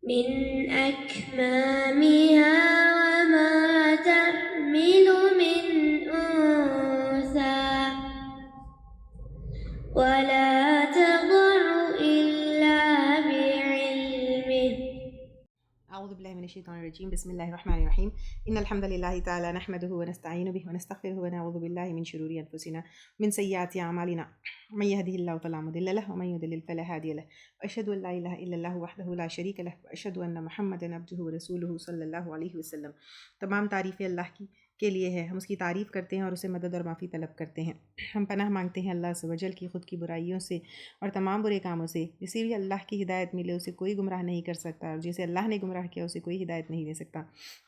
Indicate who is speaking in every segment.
Speaker 1: من أكمامها وما تحمل من أنثى ولا تضع إلا بعلمه.
Speaker 2: أعوذ بالله من الشيطان الرجيم. بسم الله الرحمن الرحيم. إن الحمد لله تعالى نحمده ونستعين به ونستغفره ونعوذ بالله من شرور أنفسنا من سيئات أعمالنا من يهده الله فلا مضل له ومن يضلل فلا هادي له وأشهد أن لا إله إلا الله وحده لا شريك له وأشهد أن محمدا عبده ورسوله صلی اللہ علیہ وسلم. تمام تعریفیں اللہ کے لیے ہے. ہم اس کی تعریف کرتے ہیں اور اسے مدد اور معافی طلب کرتے ہیں. ہم پناہ مانگتے ہیں اللہ عز و جل کی خود کی برائیوں سے اور تمام برے کاموں سے. جسے بھی اللہ کی ہدایت ملے اسے کوئی گمراہ نہیں کر سکتا اور جسے اللہ نے گمراہ کیا اسے کوئی ہدایت نہیں دے سکتا.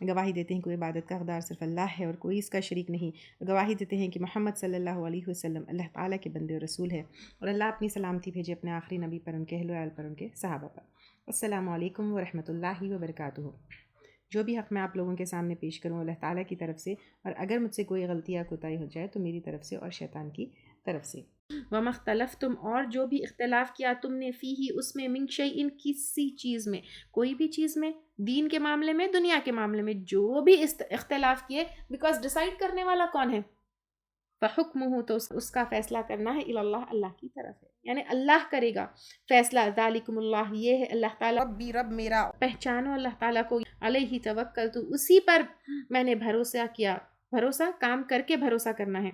Speaker 2: گواہی دیتے ہیں کوئی عبادت کا حقدار صرف اللہ ہے اور کوئی اس کا شریک نہیں. گواہی دیتے ہیں کہ محمد صلی اللہ علیہ وسلم اللہ تعالیٰ کے بندے اور رسول ہے اور اللہ اپنی سلامتی بھیجے اپنے آخری نبی پر، ان کے اہل و عیال پر، ان کے صحابہ پر. السلام علیکم ورحمۃ اللہ وبرکاتہ. جو بھی حق میں آپ لوگوں کے سامنے پیش کروں اللہ تعالیٰ کی طرف سے، اور اگر مجھ سے کوئی غلطی یا کوتاہی ہو جائے تو میری طرف سے اور شیطان کی طرف سے. وَمَا اخْتَلَفْتُمْ، اور جو بھی اختلاف کیا تم نے، فیہ اس میں، مِن شَیْءٍ کسی چیز میں، کوئی بھی چیز میں، دین کے معاملے میں، دنیا کے معاملے میں، جو بھی اختلاف کیے، بیکاز ڈیسائیڈ کرنے والا کون ہے؟ فَحُکْمُهُ، تو اس کا فیصلہ کرنا ہے الی اللہ، اللہ کی طرف ہے، یعنی اللہ کرے گا فیصلہ. ذالکم اللہ، یہ ہے اللہ تعالیٰ ربی، رب میرا. پہچانو اللہ تعالیٰ کو. علیہ توکلت، اسی پر میں نے بھروسہ کیا. بھروسہ کام کر کے بھروسہ کرنا ہے،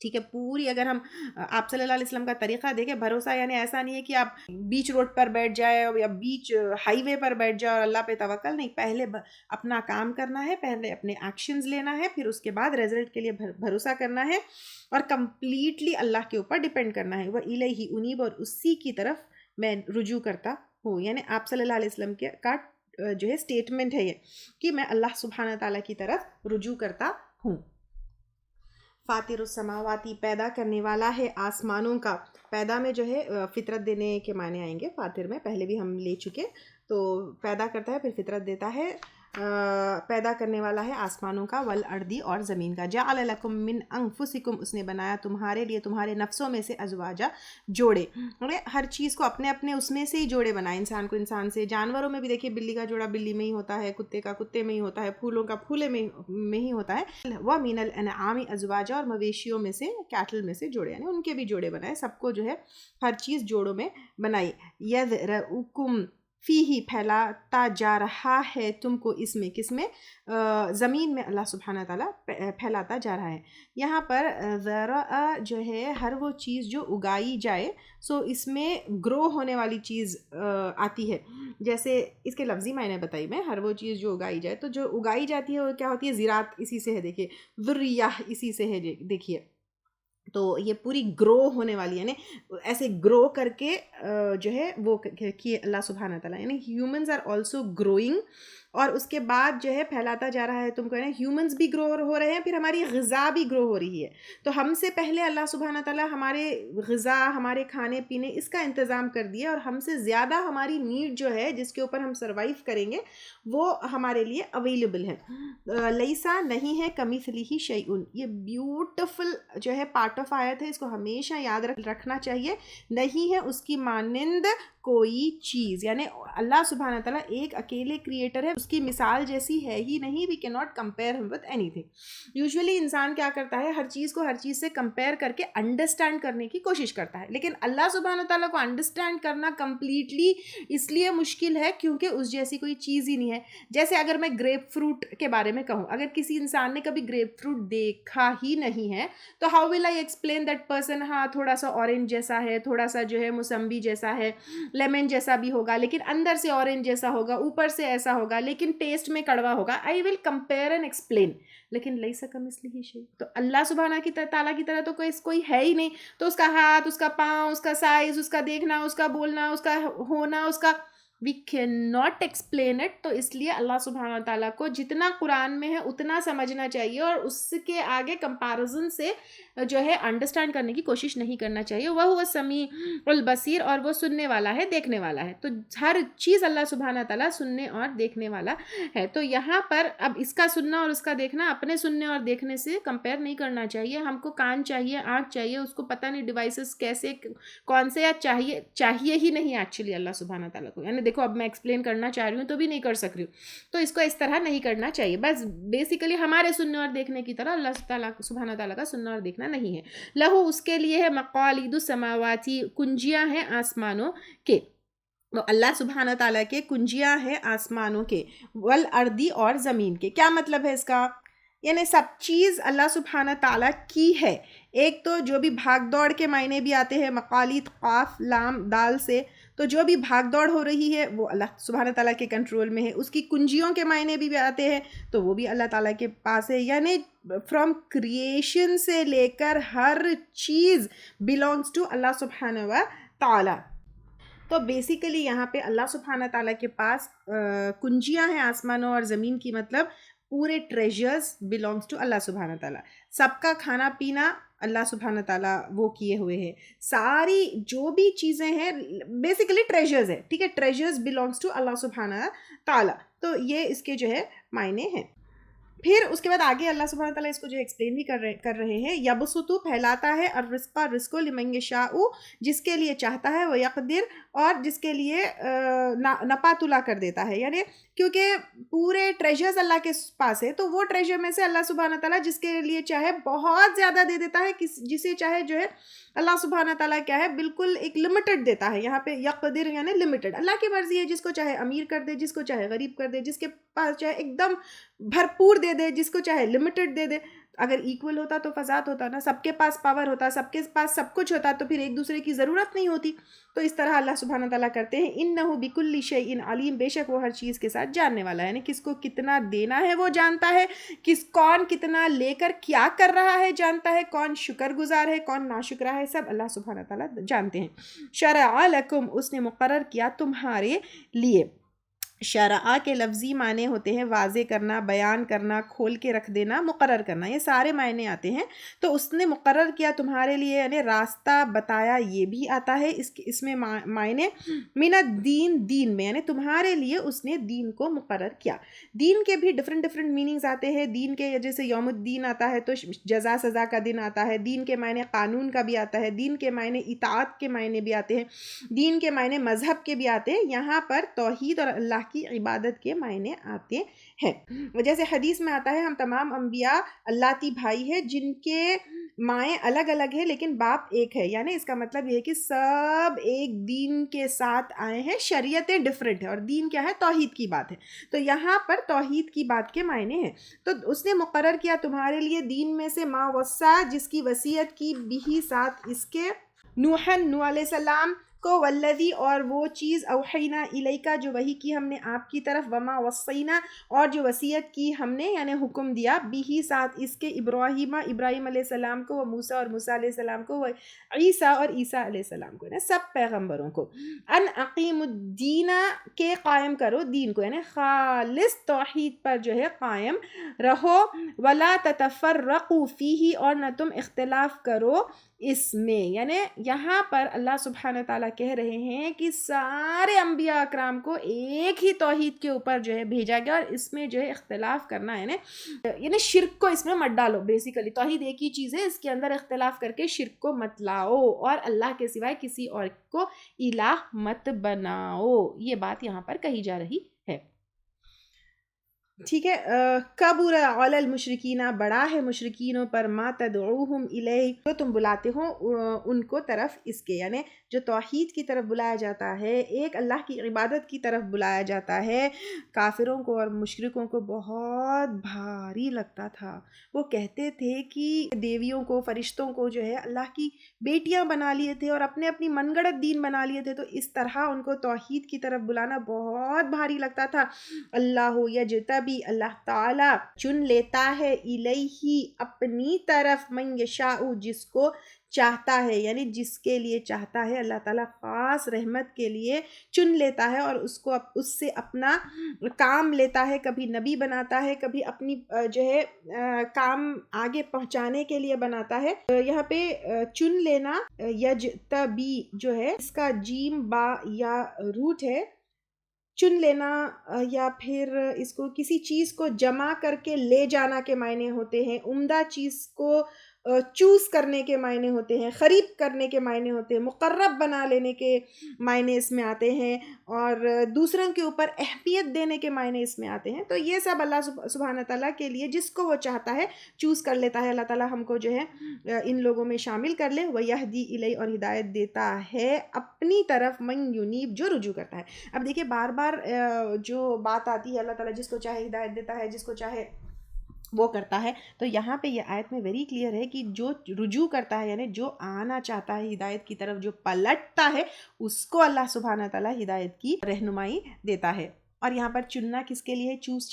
Speaker 2: ٹھیک ہے. پوری اگر ہم آپ صلی اللہ علیہ وسلم کا طریقہ دیکھیں، بھروسہ یعنی ایسا نہیں ہے کہ آپ بیچ روڈ پر بیٹھ جائے یا بیچ ہائی وے پر بیٹھ جائے اور اللہ پہ توکل نہیں. پہلے اپنا کام کرنا ہے، پہلے اپنے ایکشنز لینا ہے، پھر اس کے بعد رزلٹ کے لیے بھروسہ کرنا ہے اور کمپلیٹلی اللہ کے اوپر ڈیپینڈ کرنا ہے. وہ الیہ انیب، اور اسی کی طرف میں رجوع کرتا ہوں. یعنی آپ صلی اللہ علیہ وسلم کا جو ہے اسٹیٹمنٹ ہے یہ کہ میں اللہ سبحانہ تعالیٰ کی طرف رجوع کرتا ہوں. فاطر السماواتی، پیدا کرنے والا ہے آسمانوں کا. پیدا میں جو ہے فطرت دینے کے معنی آئیں گے. فاطر میں پہلے بھی ہم لے چکے، تو پیدا کرتا ہے پھر فطرت دیتا ہے. پیدا کرنے والا ہے آسمانوں کا، والارضی، اور زمین کا. جعل لکم من انفسکم، اس نے بنایا تمہارے لیے تمہارے نفسوں میں سے، ازواجا، جوڑے. ہر چیز کو اپنے اپنے اس میں سے ہی جوڑے بنائے. انسان کو انسان سے، جانوروں میں بھی دیکھیے بلی کا جوڑا بلی میں ہی ہوتا ہے، کتے کا کتے میں ہی ہوتا ہے، پھولوں کا پھولے میں ہی ہوتا ہے. وَمِنَ الْأَنْعَامِ أَزْوَاجًا، اور مویشیوں میں سے، کیٹل میں سے جوڑے، یعنی ان کے بھی جوڑے بنائے. سب کو جو ہے ہر چیز جوڑوں میں بنائی. يَذْرَؤُكُمْ فیہ، پھیلاتا جا رہا ہے تم کو اس میں، کس میں؟ زمین میں. اللہ سبحانہ تعالیٰ پھیلاتا جا رہا ہے. یہاں پر ذرا جو ہے ہر وہ چیز جو اگائی جائے، سو اس میں گرو ہونے والی چیز آتی ہے. جیسے اس کے لفظی معنی بتائی میں، ہر وہ چیز جو اگائی جائے، تو جو اگائی جاتی ہے وہ کیا ہوتی ہے؟ زراعت، اسی سے ہے. دیکھیے ذریہ، اسی سے ہے. دیکھیے تو یہ پوری گرو ہونے والی، یعنی ایسے گرو کر کے جو ہے وہ کیے اللہ سبحانہ تعالیٰ. یعنی ہیومنز آر آلسو گروئنگ، اور اس کے بعد جو ہے پھیلاتا جا رہا ہے تم کو. یعنی ہیومنز بھی گرو ہو رہے ہیں، پھر ہماری غذا بھی گرو ہو رہی ہے. تو ہم سے پہلے اللہ سبحانہ تعالیٰ ہمارے غذا، ہمارے کھانے پینے، اس کا انتظام کر دیا، اور ہم سے زیادہ ہماری نیڈ جو ہے جس کے اوپر ہم سروائیو کریں گے وہ ہمارے لیے اویلیبل ہے. لیسا، نہیں ہے، کمثلہ شیء، یہ بیوٹیفل جو ہے پارٹ آف آیت ہے، اس کو ہمیشہ یاد رکھنا چاہیے. نہیں ہے اس کی مانند کوئی چیز، یعنی اللہ سبحانہ تعالیٰ ایک اکیلے کریٹر ہے، اس کی مثال جیسی ہے ہی نہیں. وی کین ناٹ کمپیئر ہم وتھ اینی تھنگ. یوزولی انسان کیا کرتا ہے؟ ہر چیز کو ہر چیز سے کمپیئر کر کے انڈرسٹینڈ کرنے کی کوشش کرتا ہے، لیکن اللہ سبحانہ تعالیٰ کو انڈرسٹینڈ کرنا کمپلیٹلی اس لیے مشکل ہے کیونکہ اس جیسی کوئی چیز ہی نہیں ہے. جیسے اگر میں گریپ فروٹ کے بارے میں کہوں، اگر کسی انسان نے کبھی گریپ فروٹ دیکھا ہی نہیں ہے تو how will I explain that person? ہاں تھوڑا سا اورنج جیسا ہے، تھوڑا سا جو ہے موسمبی جیسا ہے، لیمن جیسا بھی ہوگا، لیکن اندر سے اورنج جیسا ہوگا، اوپر سے ایسا ہوگا، لیکن ٹیسٹ میں کڑوا ہوگا. آئی ول کمپیئر اینڈ ایکسپلین. لیکن لیسا کمثلہ شیء، تو اللہ سبحانہ تعالیٰ کی طرح تو کوئی ہے ہی نہیں. تو اس کا ہاتھ، اس کا پاؤں، اس کا سائز، اس کا دیکھنا، اس کا بولنا، اس کا ہونا، اس کا we can not explain it. تو اس لیے اللہ سبحانہ تعالیٰ کو جتنا قرآن میں ہے اتنا سمجھنا چاہیے، اور اس کے آگے کمپیریزن سے جو ہے انڈرسٹینڈ کرنے کی کوشش نہیں کرنا چاہیے. وہ سمیع البصیر، اور وہ سننے والا ہے، دیکھنے والا ہے. تو ہر چیز اللہ سبحانہ تعالیٰ سننے اور دیکھنے والا ہے. تو یہاں پر اب اس کا سننا اور اس کا دیکھنا اپنے سننے اور دیکھنے سے کمپیئر نہیں کرنا چاہیے. ہم کو کان چاہیے، آنکھ چاہیے، اس کو پتہ نہیں ڈیوائسز کیسے کون سے، یا چاہیے ہی نہیں ایکچولی اللہ سبحانہ تعالیٰ کو. یعنی دیکھو اب میں ایکسپلین کرنا چاہ رہی ہوں تو بھی نہیں کر سک رہی ہوں, تو اس کو اس طرح نہیں کرنا چاہیے. بس بیسیکلی ہمارے سننے اور دیکھنے کی طرح اللہ تعالیٰ سبحانہ تعالیٰ کا سننا اور دیکھنا نہیں ہے. لہو اس کے لیے ہے مقالید السماواتی, کنجیاں ہیں آسمانوں کے, تو اللہ سبحانہ تعالیٰ کے کنجیاں ہیں آسمانوں کے, والارضی اور زمین کے. کیا مطلب ہے اس کا؟ یعنی سب چیز اللہ سبحانہ تعالیٰ کی ہے. ایک تو جو بھی بھاگ دوڑ کے معنی بھی آتے ہیں مقالید قاف لام دال سے, تو جو بھی بھاگ دوڑ ہو رہی ہے وہ اللہ سبحانہ تعالیٰ کے کنٹرول میں ہے. اس کی کنجیوں کے معنی بھی آتے ہیں تو وہ بھی اللہ تعالیٰ کے پاس ہے. یعنی فرام کریشن سے لے کر ہر چیز belongs ٹو اللہ سبحانہ و تعالیٰ. تو بیسیکلی یہاں پہ اللہ سبحانہ تعالیٰ کے پاس کنجیاں ہیں آسمانوں اور زمین کی, مطلب پورے ٹریجرز belongs ٹو اللہ سبحانہ تعالیٰ. سب کا کھانا پینا اللہ سبحانہ تعالیٰ وہ کیے ہوئے ہیں. ساری جو بھی چیزیں ہیں بیسیکلی ٹریجرز ہے, ٹھیک ہے, ٹریجرز belongs ٹو اللہ سبحانہ تعالیٰ. تو یہ اس کے جو ہے معنی ہیں. پھر اس کے بعد آگے اللہ سبحانہ تعالیٰ اس کو جو ایکسپلین بھی کر رہے ہیں. یبسطو پھیلاتا ہے, الرزق لمن یشاء جس کے لیے چاہتا ہے, وہ یقدر اور جس کے لیے نپاتلا کر دیتا ہے. یعنی کیونکہ پورے ٹریجرز اللہ کے پاس ہے تو وہ ٹریجر میں سے اللہ سبحانہ تعالیٰ جس کے لیے چاہے بہت زیادہ دے دیتا ہے, جسے چاہے جو ہے اللہ سبحانہ تعالیٰ کیا ہے بالکل ایک لمیٹڈ دیتا ہے. یہاں پہ یقدر یعنی لمیٹڈ, اللہ کی مرضی ہے, جس کو چاہے امیر کر دے, جس کو چاہے غریب کر دے, جس کے پاس چاہے ایک دم بھرپور دے دے, جس کو چاہے لمیٹڈ دے دے. اگر ایکول ہوتا تو فساد ہوتا نا, سب کے پاس پاور ہوتا, سب کے پاس سب کچھ ہوتا, تو پھر ایک دوسرے کی ضرورت نہیں ہوتی. تو اس طرح اللہ سبحانہ تعالیٰ کرتے ہیں. انہ بکل شیء علیم, بے شک وہ ہر چیز کے ساتھ جاننے والا ہے. یعنی کس کو کتنا دینا ہے وہ جانتا ہے, کون کتنا لے کر کیا کر رہا ہے جانتا ہے, کون شکر گزار ہے کون ناشکرا ہے, سب اللہ سبحانہ تعالیٰ جانتے ہیں. شرع لکم, اس نے مقرر کیا تمہارے لیے. شرع کے لفظی معنی ہوتے ہیں واضح کرنا, بیان کرنا, کھول کے رکھ دینا, مقرر کرنا, یہ سارے معنی آتے ہیں. تو اس نے مقرر کیا تمہارے لیے یعنی راستہ بتایا, یہ بھی آتا ہے. اس میں معنی من الدین, دین میں, یعنی تمہارے لیے اس نے دین کو مقرر کیا. دین کے بھی ڈفرینٹ میننگز آتے ہیں. دین کے جیسے یوم الدین آتا ہے تو جزا سزا کا دن آتا ہے. دین کے معنی قانون کا بھی آتا ہے. دین کے معنی اطاعت کے معنی بھی آتے ہیں. دین کے معنی مذہب کے بھی آتے ہیں. یہاں پر توحید اور اللہ کی عبادت کے معنی آتے ہیں. جیسے حدیث میں آتا ہے ہم تمام انبیاء اللہتی بھائی ہیں جن کے مائیں الگ الگ ہیں لیکن باپ ایک ہے. یعنی اس کا مطلب یہ ہے کہ سب ایک دین کے ساتھ آئے ہیں, شریعتیں ڈفرینٹ ہیں, اور دین کیا ہے توحید کی بات ہے. تو یہاں پر توحید کی بات کے معنی ہیں. تو اس نے مقرر کیا تمہارے لیے دین میں سے ما وصا, جس کی وصیت کی بھی ساتھ اس کے نوح علیہ السلام کو, والذی اور وہ چیز اوحینا الیکا جو وحی کی ہم نے آپ کی طرف, وما وصینا اور جو وصیت کی ہم نے یعنی حکم دیا, بھی ساتھ اس کے ابراہیم علیہ السلام کو, و موسیٰ اور موسیٰ علیہ السلام کو, و عیسیٰ اور عیسیٰ علیہ السلام کو, یعنی سب پیغمبروں کو. ان اقیم الدین کے قائم کرو دین کو, یعنی خالص توحید پر جو ہے قائم رہو. ولا تتفرقوا فیہ اور نہ تم اختلاف کرو اس میں. یعنی یہاں پر اللہ سبحانہ تعالیٰ کہہ رہے ہیں کہ سارے انبیاء اکرام کو ایک ہی توحید کے اوپر جو ہے بھیجا گیا, اور اس میں جو ہے اختلاف کرنا ہے یعنی شرک کو اس میں مت ڈالو. بیسیکلی توحید ایک ہی چیز ہے, اس کے اندر اختلاف کر کے شرک کو مت لاؤ, اور اللہ کے سوائے کسی اور کو الہ مت بناؤ. یہ بات یہاں پر کہی جا رہی ہے. ٹھیک ہے. کبر علی المشرکین, بڑا ہے مشرکینوں پر, ما تدعوہم الیہ, تو تم بلاتے ہو ان کو طرف اس کے, یعنی جو توحید کی طرف بلایا جاتا ہے, ایک اللہ کی عبادت کی طرف بلایا جاتا ہے. کافروں کو اور مشرکوں کو بہت بھاری لگتا تھا. وہ کہتے تھے کہ دیویوں کو, فرشتوں کو جو ہے اللہ کی بیٹیاں بنا لیے تھے اور اپنی من گڑت دین بنا لیے تھے. تو اس طرح ان کو توحید کی طرف بلانا بہت بھاری لگتا تھا. اللہ یجتبی, اللہ تعالیٰ چن لیتا ہے, الیہ اپنی طرف, من یشاء جس کو چاہتا ہے, یعنی جس کے لیے چاہتا ہے اللہ تعالیٰ خاص رحمت کے لیے چن لیتا ہے, اور اس سے اپنا کام لیتا ہے. کبھی نبی بناتا ہے, کبھی اپنی جو ہے کام آگے پہنچانے کے لیے بناتا ہے. یہاں پہ چن لینا یجتبی جو ہے اس کا جیم با یا روٹ ہے, چن لینا, یا پھر اس کو کسی چیز کو جمع کر کے لے جانا کے معنی ہوتے ہیں. عمدہ چیز کو چوز کرنے کے معنی ہوتے ہیں، قریب کرنے کے معنی ہوتے ہیں، مقرب بنا لینے کے معنی اس میں آتے ہیں، اور دوسروں کے اوپر اہمیت دینے کے معنی اس میں آتے ہیں. تو یہ سب اللہ سبحانہ تعالیٰ کے لیے جس کو وہ چاہتا ہے چوز کر لیتا ہے. اللہ تعالیٰ ہم کو جو ہے ان لوگوں میں شامل کر لے. وَيَهْدِي إِلَيْهِ، اور ہدایت دیتا ہے اپنی طرف، من يُنِيب، جو رجوع کرتا ہے. اب دیکھیں بار بار جو بات آتی ہے، اللہ تعالیٰ جس کو چاہے ہدایت دیتا ہے، جس کو چاہے وہ کرتا ہے. تو یہاں پہ یہ آیت میں ویری کلیئر ہے کہ جو رجوع کرتا ہے، یعنی جو آنا چاہتا ہے ہدایت کی طرف، جو پلٹتا ہے، اس کو اللہ سبحانہ تعالیٰ ہدایت کی رہنمائی دیتا ہے. اور یہاں پر چننا کس کے لیے، چوز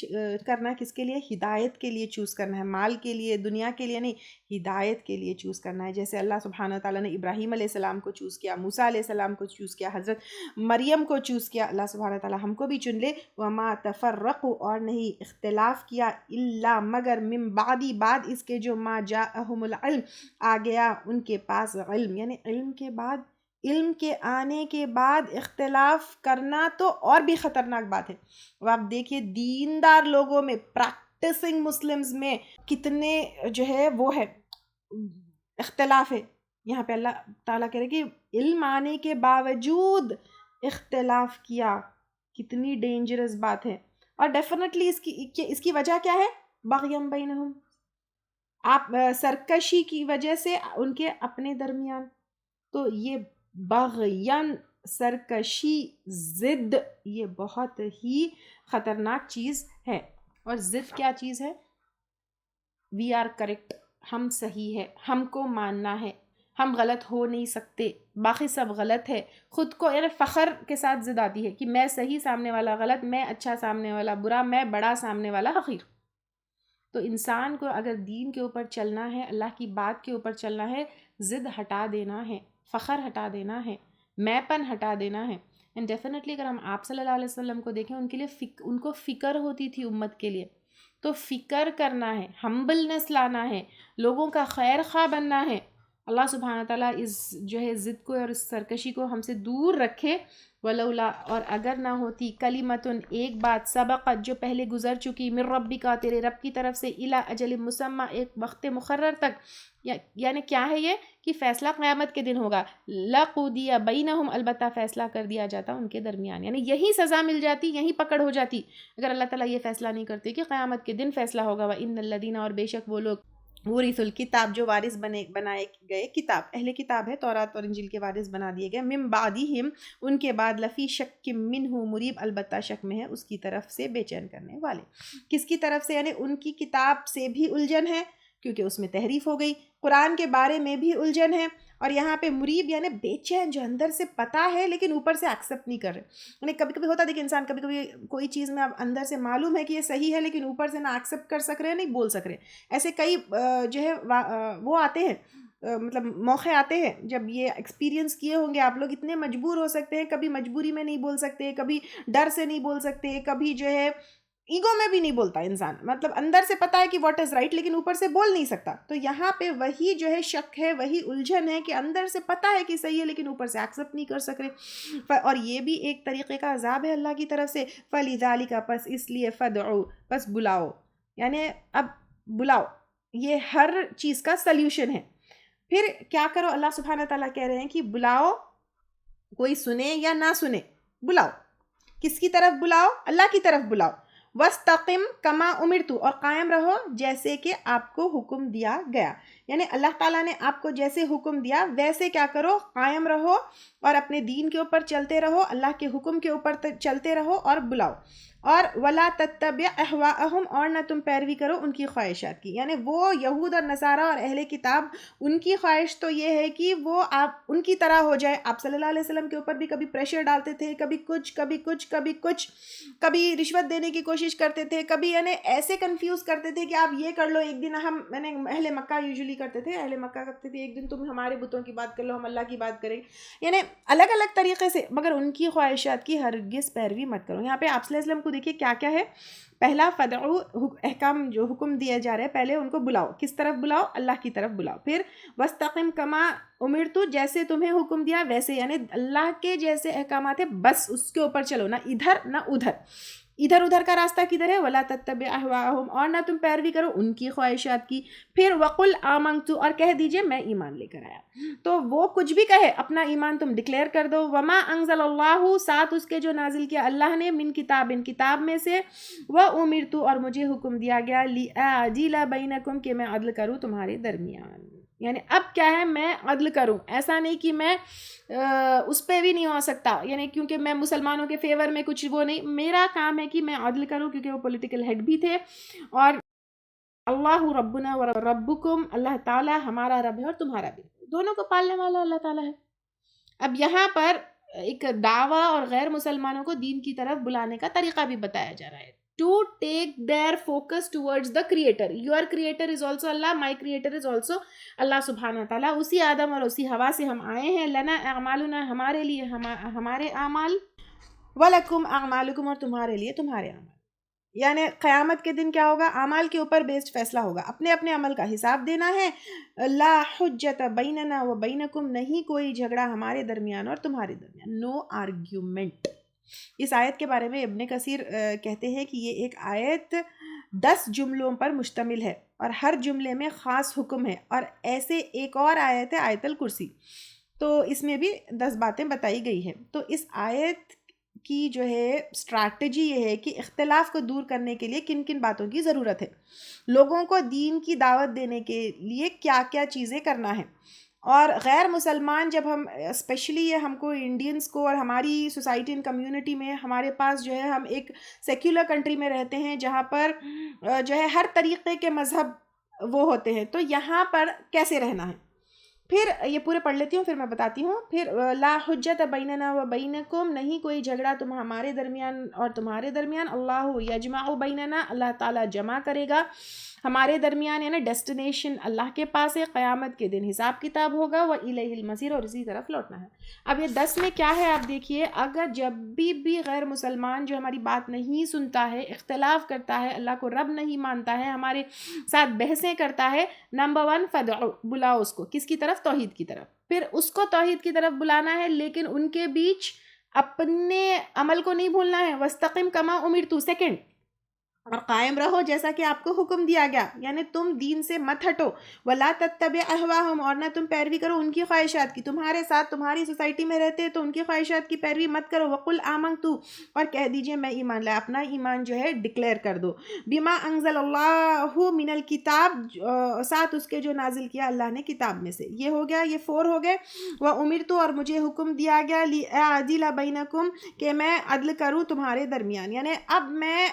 Speaker 2: کرنا کس کے لیے، ہدایت کے لیے چوز کرنا ہے، مال کے لیے، دنیا کے لیے نہیں، ہدایت کے لیے چوز کرنا ہے. جیسے اللہ سبحانہ تعالیٰ نے ابراہیم علیہ السلام کو چوز کیا، موسیٰ علیہ السلام کو چوز کیا، حضرت مریم کو چوز کیا. اللہ سبحانہ تعالیٰ ہم کو بھی چن لے. وما تفرقوا، اور نہیں اختلاف کیا، الا مگر، من بعد، بعد اس کے، جو ما جاءہم العلم، آ گیا ان کے پاس علم. یعنی علم کے بعد، علم کے آنے کے بعد اختلاف کرنا تو اور بھی خطرناک بات ہے. اب آپ دیکھیے دیندار لوگوں میں، پریکٹسنگ مسلمز میں کتنے جو ہے وہ ہے اختلاف ہے. یہاں پہ اللہ تعالیٰ کہہ رہے کہ علم آنے کے باوجود اختلاف کیا، کتنی ڈینجرس بات ہے. اور ڈیفینیٹلی اس کی وجہ کیا ہے، بغیم بینہم، آپ سرکشی کی وجہ سے ان کے اپنے درمیان. تو یہ بغین، سرکشی، ضد، یہ بہت ہی خطرناک چیز ہے. اور ضد کیا چیز ہے، وی آر کریکٹ، ہم صحیح ہے، ہم کو ماننا ہے، ہم غلط ہو نہیں سکتے، باقی سب غلط ہے. خود کو یعنی فخر کے ساتھ ضد آتی ہے کہ میں صحیح، سامنے والا غلط، میں اچھا، سامنے والا برا، میں بڑا، سامنے والا حقیر. تو انسان کو اگر دین کے اوپر چلنا ہے، اللہ کی بات کے اوپر چلنا ہے، ضد ہٹا دینا ہے، فخر ہٹا دینا ہے، میں پن ہٹا دینا ہے. اینڈ ڈیفینیٹلی اگر ہم آپ صلی اللہ علیہ وسلم کو دیکھیں، ان کے لیے ان کو فکر ہوتی تھی امت کے لیے. تو فکر کرنا ہے، ہمبلنس لانا ہے، لوگوں کا خیر خواہ بننا ہے. اللہ سبحانہ تعالیٰ اس جو ہے ضد کو اور اس سرکشی کو ہم سے دور رکھے. ولولا، اور اگر نہ ہوتی، کلمتن، ایک بات، سبقت، جو پہلے گزر چکی، من ربک، تیرے رب کی طرف سے، الی اجل مسمی، ایک وقت مقرر تک. یعنی کیا ہے یہ کہ فیصلہ قیامت کے دن ہوگا. لقضی بینہم، البتہ فیصلہ کر دیا جاتا ان کے درمیان. یعنی یہی سزا مل جاتی، یہی پکڑ ہو جاتی اگر اللہ تعالیٰ یہ فیصلہ نہیں کرتے کہ قیامت کے دن فیصلہ ہوگا. وَإِنَّ الَّذِينَ، اور بے شک وہ لوگ، ورث الکتاب، جو وارث بنائے گئے کتاب، اہل کتاب ہے، تورات اور انجیل کے وارث بنا دیے گئے، من بعدہم، ان کے بعد، لفی شک منہ مریب، البتہ شک میں ہے اس کی طرف سے بے چین کرنے والے. کس کی طرف سے، یعنی ان کی کتاب سے بھی الجھن ہے کیونکہ اس میں تحریف ہو گئی، قرآن کے بارے میں بھی الجھن ہے، اور یہاں پہ مریب یعنی بے چین، جو اندر سے پتہ ہے لیکن اوپر سے ایکسیپٹ نہیں کر رہے. یعنی کبھی کبھی ہوتا ہے کہ انسان کبھی کبھی کوئی چیز میں اب اندر سے معلوم ہے کہ یہ صحیح ہے لیکن اوپر سے نہ ایکسیپٹ کر سک رہے ہیں، نہیں بول سک رہے. ایسے کئی جو ہے وہ آتے ہیں، مطلب موقع آتے ہیں جب یہ ایکسپیرینس کیے ہوں گے آپ لوگ. اتنے مجبور ہو سکتے ہیں، کبھی مجبوری میں نہیں بول سکتے، کبھی ڈر سے نہیں بول سکتے، کبھی جو ہے ایگو میں بھی نہیں بولتا انسان. مطلب اندر سے پتہ ہے کہ واٹ از رائٹ لیکن اوپر سے بول نہیں سکتا. تو یہاں پہ وہی جو ہے شک ہے، وہی الجھن ہے کہ اندر سے پتہ ہے کہ صحیح ہے لیکن اوپر سے ایکسیپٹ نہیں کر سک رہے. اور یہ بھی ایک طریقے کا عذاب ہے اللہ کی طرف سے. فَلِذَالِكَ، پس اس لیے، فَدْعُوا، پس بلاؤ، یعنی اب بلاؤ، یہ ہر چیز کا سلیوشن ہے. پھر کیا کرو، اللہ سبحانہ تعالیٰ کہہ رہے ہیں کہ بلاؤ، کوئی سنے یا نہ سنے، بلاؤ. کس کی طرف بلاؤ، اللہ کی طرف بلاؤ. وَاسْتَقِمْ كَمَا أُمِرْتُ، اور قائم رہو جیسے کہ آپ کو حکم دیا گیا. یعنی اللہ تعالیٰ نے آپ کو جیسے حکم دیا ویسے کیا کرو، قائم رہو اور اپنے دین کے اوپر چلتے رہو، اللہ کے حکم کے اوپر چلتے رہو اور بلاؤ. اور وَلَا تَتَّبِعْ أَهْوَاءَهُمْ، اور نہ تم پیروی کرو ان کی خواہشات کی. یعنی وہ یہود اور نصارہ اور اہل کتاب، ان کی خواہش تو یہ ہے کہ وہ آپ ان کی طرح ہو جائے. آپ صلی اللہ علیہ وسلم کے اوپر بھی کبھی پریشر ڈالتے تھے، کبھی کچھ کبھی کچھ کبھی کچھ، کبھی رشوت دینے کی کوشش کرتے تھے، کبھی یعنی ایسے کنفیوز کرتے تھے کہ آپ یہ کر لو. ایک دن ہم اہل مکہ یوزلی کرتے تھے، اہل مکہ کرتے تھے ایک دن تم ہمارے بتوں کی بات کر لو، ہم اللہ کی بات کریں. یعنی الگ الگ طریقے سے، مگر ان کی خواہشات کی ہرگز پیروی مت کرو. یہاں پہ آپ صلی اللہ علیہ وسلم کو دیکھیے کیا کیا ہے. پہلا، فدعو، احکام جو حکم دیا جا رہا ہے، پہلے ان کو بلاؤ. کس طرف بلاؤ، اللہ کی طرف بلاؤ. پھر وَاسْتَقِمْ كَمَا أُمِرْتُ، جیسے تمہیں حکم دیا ویسے، یعنی اللہ کے جیسے احکامات ہیں بس اس کے اوپر چلو، نہ ادھر نہ ادھر. ادھر ادھر کا راستہ کدھر ہے؟ ولا تتبع اہواءہم، اور نہ تم پیروی کرو ان کی خواہشات کی. پھر وقل آمنت، اور کہہ دیجئے میں ایمان لے کر آیا. تو وہ کچھ بھی کہے اپنا ایمان تم ڈکلیئر کر دو. وما انزل اللہ، ساتھ اس کے جو نازل کیا اللہ نے، من کتاب، ان کتاب میں سے، وامرت، اور مجھے حکم دیا گیا، لاعدل بینکم، کہ میں عدل کروں تمہارے درمیان. یعنی اب کیا ہے، میں عدل کروں. ایسا نہیں کہ میں اس پہ بھی نہیں ہو سکتا، یعنی کیونکہ میں مسلمانوں کے فیور میں کچھ وہ نہیں، میرا کام ہے کہ میں عدل کروں، کیونکہ وہ پولیٹیکل ہیڈ بھی تھے. اور اللہ ربنا و ربکم، اللہ تعالیٰ ہمارا رب ہے اور تمہارا بھی، دونوں کو پالنے والا اللہ تعالیٰ ہے. اب یہاں پر ایک دعویٰ اور غیر مسلمانوں کو دین کی طرف بلانے کا طریقہ بھی بتایا جا رہا ہے. To take their focus towards the creator. Your creator is also Allah, my creator is also Allah سبحانہ وتعالیٰ. اسی آدم اور اسی ہوا سے ہم آئے ہیں. لنا اعمالنا، ہمارے لیے ہمارے اعمال، ولکم اعمالکم، اور تمہارے لیے تمہارے اعمال. یعنی قیامت کے دن کیا ہوگا؟ اعمال کے اوپر بیسڈ فیصلہ ہوگا، اپنے اپنے عمل کا حساب دینا ہے. لا حجت بیننا و بینکم، نہیں کوئی جھگڑا ہمارے درمیان اور تمہارے درمیان. نو آرگیومنٹ. اس آیت کے بارے میں ابن کثیر کہتے ہیں کہ یہ ایک آیت 10 جملوں پر مشتمل ہے اور ہر جملے میں خاص حکم ہے. اور ایسے ایک اور آیت ہے آیت الکرسی، تو اس میں بھی 10 باتیں بتائی گئی ہیں. تو اس آیت کی جو ہے اسٹریٹجی یہ ہے کہ اختلاف کو دور کرنے کے لیے کن کن باتوں کی ضرورت ہے، لوگوں کو دین کی دعوت دینے کے لیے کیا کیا چیزیں کرنا ہے. اور غیر مسلمان جب ہم اسپیشلی یہ ہم کو انڈینس کو اور ہماری سوسائٹی اینڈ کمیونٹی میں، ہمارے پاس جو ہے ہم ایک سیکولر کنٹری میں رہتے ہیں جہاں پر جو ہے ہر طریقے کے مذہب وہ ہوتے ہیں، تو یہاں پر کیسے رہنا ہے. پھر یہ پورے پڑھ لیتی ہوں پھر میں بتاتی ہوں. پھر لا حجت بیننا و بینکم، نہیں کوئی جھگڑا تم ہمارے درمیان اور تمہارے درمیان. اللہ یجمع بیننا، اللہ تعالیٰ جمع کرے گا ہمارے درمیان، یعنی ڈیسٹینیشن اللہ کے پاس ہے. قیامت کے دن حساب کتاب ہوگا. وَإِلَيْهِ الْمَصِيرُ، اور اسی طرف لوٹنا ہے. اب یہ 10 میں کیا ہے آپ دیکھیے. اگر جب بھی غیر مسلمان جو ہماری بات نہیں سنتا ہے، اختلاف کرتا ہے، اللہ کو رب نہیں مانتا ہے، ہمارے ساتھ بحثیں کرتا ہے، نمبر 1 فدعو، بلاؤ اس کو کس کی طرف؟ توحید کی طرف. پھر اس کو توحید کی طرف بلانا ہے، لیکن ان کے بیچ اپنے عمل کو نہیں بھولنا ہے. وَاسْتَقِمْ كَمَا أُمِرْتُ، سیکنڈ، اور قائم رہو جیسا کہ آپ کو حکم دیا گیا، یعنی تم دین سے مت ہٹو. وَلَا تَتَّبِعْ أَهْوَاهُمْ، اور نہ تم پیروی کرو ان کی خواہشات کی. تمہارے ساتھ تمہاری سوسائٹی میں رہتے ہیں تو ان کی خواہشات کی پیروی مت کرو. وَقُلْ آمَنْتُ، اور کہہ دیجئے میں ایمان لایا، اپنا ایمان جو ہے ڈکلیئر کر دو. بِمَا أَنزَلَ اللَّهُ مِنَ الْكِتَابِ، ساتھ اس کے جو نازل کیا اللہ نے کتاب میں سے. یہ ہو گیا، یہ 4 ہو گئے. وَأُمِرْتُ، اور مجھے حکم دیا گیا، لِأَعْدِلَ بَيْنَكُمْ، کہ میں عدل کروں تمہارے درمیان. یعنی اب میں